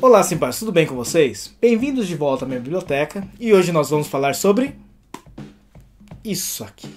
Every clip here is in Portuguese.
Olá, simpáticos, tudo bem com vocês? Bem-vindos de volta à minha biblioteca e hoje nós vamos falar sobre isso aqui.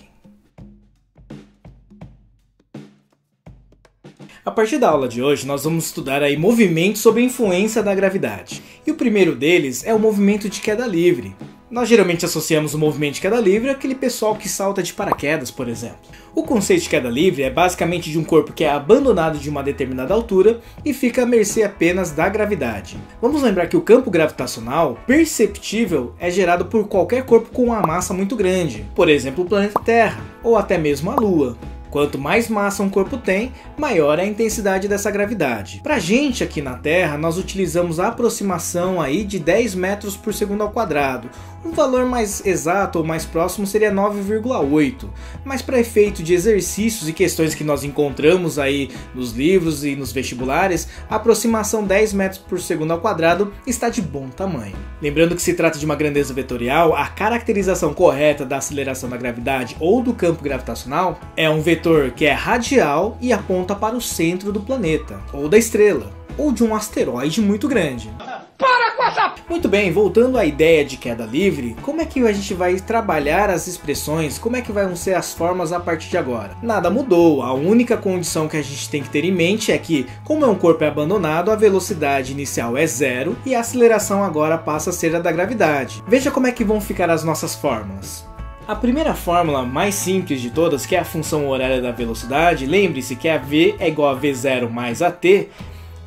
A partir da aula de hoje nós vamos estudar aí movimentos sob a influência da gravidade. E o primeiro deles é o movimento de queda livre. Nós geralmente associamos o movimento de queda livre àquele pessoal que salta de paraquedas, por exemplo. O conceito de queda livre é basicamente de um corpo que é abandonado de uma determinada altura e fica à mercê apenas da gravidade. Vamos lembrar que o campo gravitacional perceptível é gerado por qualquer corpo com uma massa muito grande, por exemplo o planeta Terra, ou até mesmo a Lua. Quanto mais massa um corpo tem, maior é a intensidade dessa gravidade. Pra gente aqui na Terra, nós utilizamos a aproximação aí de 10 metros por segundo ao quadrado. Um valor mais exato ou mais próximo seria 9,8. Mas para efeito de exercícios e questões que nós encontramos aí nos livros e nos vestibulares, a aproximação 10 metros por segundo ao quadrado está de bom tamanho. Lembrando que se trata de uma grandeza vetorial, a caracterização correta da aceleração da gravidade ou do campo gravitacional é um vetor que é radial e aponta para o centro do planeta, ou da estrela, ou de um asteroide muito grande. Muito bem, voltando à ideia de queda livre, como é que a gente vai trabalhar as expressões, como é que vão ser as formas a partir de agora? Nada mudou, a única condição que a gente tem que ter em mente é que, como é um corpo abandonado, a velocidade inicial é zero e a aceleração agora passa a ser a da gravidade. Veja como é que vão ficar as nossas fórmulas. A primeira fórmula mais simples de todas, que é a função horária da velocidade, lembre-se que a v é igual a v0 mais at,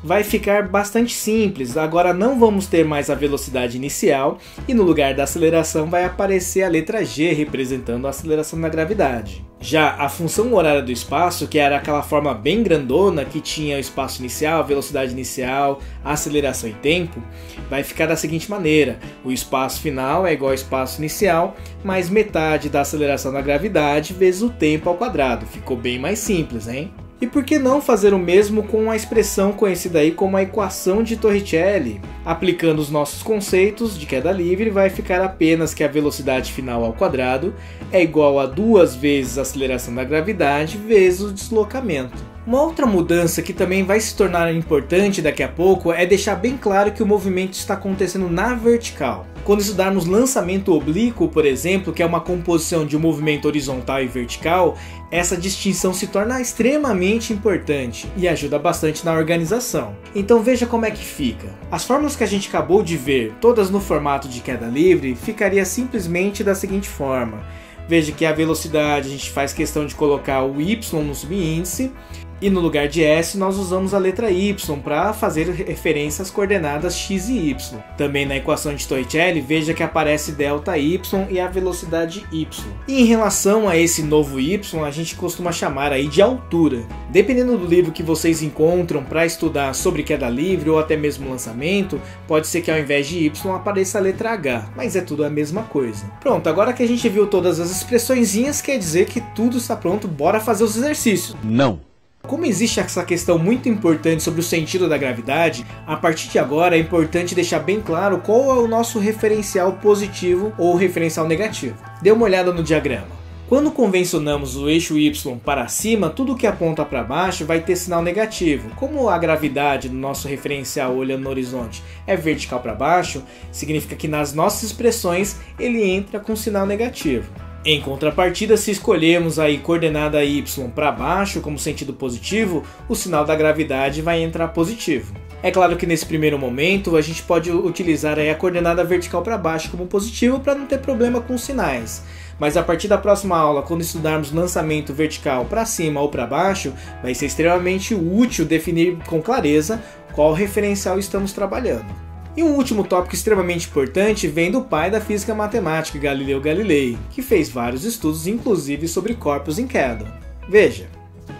vai ficar bastante simples. Agora não vamos ter mais a velocidade inicial e no lugar da aceleração vai aparecer a letra g representando a aceleração da gravidade. Já a função horária do espaço, que era aquela forma bem grandona que tinha o espaço inicial, a velocidade inicial, a aceleração e tempo, vai ficar da seguinte maneira: o espaço final é igual ao espaço inicial mais metade da aceleração da gravidade vezes o tempo ao quadrado. Ficou bem mais simples, hein? E por que não fazer o mesmo com a expressão conhecida aí como a equação de Torricelli? Aplicando os nossos conceitos de queda livre, vai ficar apenas que a velocidade final ao quadrado é igual a 2 vezes a aceleração da gravidade vezes o deslocamento. Uma outra mudança que também vai se tornar importante daqui a pouco é deixar bem claro que o movimento está acontecendo na vertical. Quando estudarmos lançamento oblíquo, por exemplo, que é uma composição de um movimento horizontal e vertical, essa distinção se torna extremamente importante e ajuda bastante na organização. Então veja como é que fica. As fórmulas que a gente acabou de ver, todas no formato de queda livre, ficaria simplesmente da seguinte forma. Veja que a velocidade a gente faz questão de colocar o y no subíndice, e no lugar de S nós usamos a letra Y para fazer referência às coordenadas x e y. Também na equação de Torricelli, veja que aparece ΔY e a velocidade y. E em relação a esse novo y, a gente costuma chamar aí de altura. Dependendo do livro que vocês encontram para estudar sobre queda livre ou até mesmo lançamento, pode ser que ao invés de y apareça a letra H, mas é tudo a mesma coisa. Pronto, agora que a gente viu todas as expressõezinhas, quer dizer que tudo está pronto, bora fazer os exercícios. Não. Como existe essa questão muito importante sobre o sentido da gravidade, a partir de agora é importante deixar bem claro qual é o nosso referencial positivo ou referencial negativo. Dê uma olhada no diagrama. Quando convencionamos o eixo Y para cima, tudo que aponta para baixo vai ter sinal negativo. Como a gravidade no nosso referencial olhando no horizonte é vertical para baixo, significa que nas nossas expressões ele entra com sinal negativo. Em contrapartida, se escolhermos aí coordenada y para baixo como sentido positivo, o sinal da gravidade vai entrar positivo. É claro que nesse primeiro momento a gente pode utilizar aí a coordenada vertical para baixo como positivo para não ter problema com os sinais. Mas a partir da próxima aula, quando estudarmos lançamento vertical para cima ou para baixo, vai ser extremamente útil definir com clareza qual referencial estamos trabalhando. E um último tópico extremamente importante vem do pai da física matemática, Galileu Galilei, que fez vários estudos, inclusive sobre corpos em queda. Veja,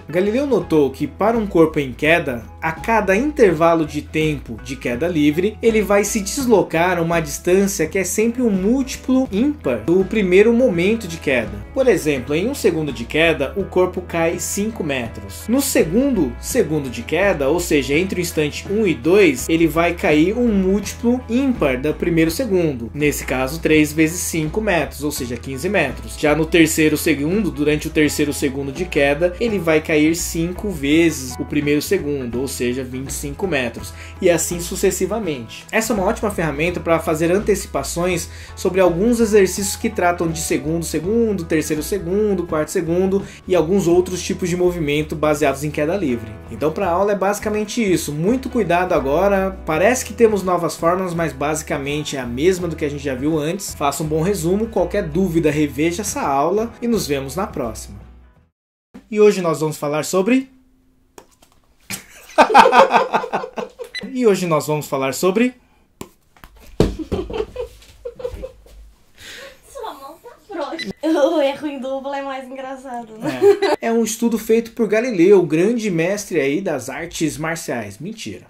Galileu notou que para um corpo em queda, a cada intervalo de tempo de queda livre, ele vai se deslocar uma distância que é sempre um múltiplo ímpar do primeiro momento de queda. Por exemplo, em um segundo de queda, o corpo cai 5 metros. No segundo de queda, ou seja, entre o instante 1 e 2, ele vai cair um múltiplo ímpar do primeiro segundo. Nesse caso, 3 vezes 5 metros, ou seja, 15 metros. Já no terceiro segundo, durante o terceiro segundo de queda, ele vai cair cair 5 vezes o primeiro segundo, ou seja, 25 metros, e assim sucessivamente. Essa é uma ótima ferramenta para fazer antecipações sobre alguns exercícios que tratam de segundo segundo, terceiro segundo, quarto segundo e alguns outros tipos de movimento baseados em queda livre. Então para a aula é basicamente isso, muito cuidado agora, parece que temos novas formas, mas basicamente é a mesma do que a gente já viu antes. Faça um bom resumo, qualquer dúvida reveja essa aula e nos vemos na próxima. E hoje nós vamos falar sobre... Sua mão tá frouxa. O erro em dupla é mais engraçado, né? É um estudo feito por Galileu, o grande mestre aí das artes marciais. Mentira.